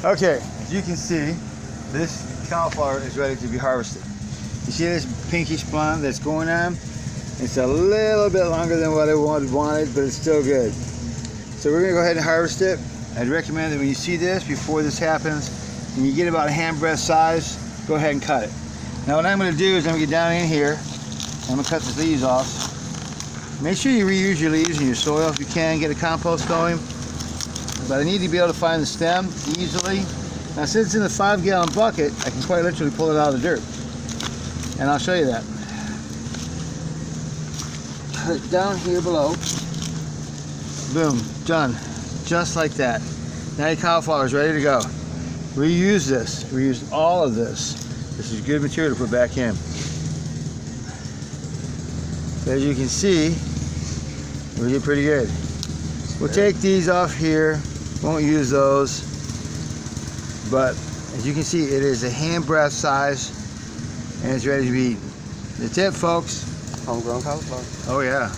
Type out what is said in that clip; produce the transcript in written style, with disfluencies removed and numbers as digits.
Okay, as you can see, this cauliflower is ready to be harvested. You see this pinkish blonde that's going on? It's a little bit longer than what I wanted, but it's still good. So we're gonna go ahead and harvest it. I'd recommend that when you see this, before this happens, when you get about a handbreadth size, go ahead and cut it. Now what I'm gonna do is I'm gonna get down in here, I'm gonna cut the leaves off. Make sure you reuse your leaves in your soil if you can, get a compost going. But I need to be able to find the stem easily. Now since it's in a 5-gallon bucket, I can quite literally pull it out of the dirt. And I'll show you that. Cut it down here below. Boom, done. Just like that. Now your cauliflower is ready to go. Reuse this. Reuse all of this. This is good material to put back in. So as you can see, we did pretty good. We'll take these off here. Won't use those. But as you can see, it is a handbreadth size and it's ready to be eaten. That's it, folks. Homegrown cauliflower. Oh yeah.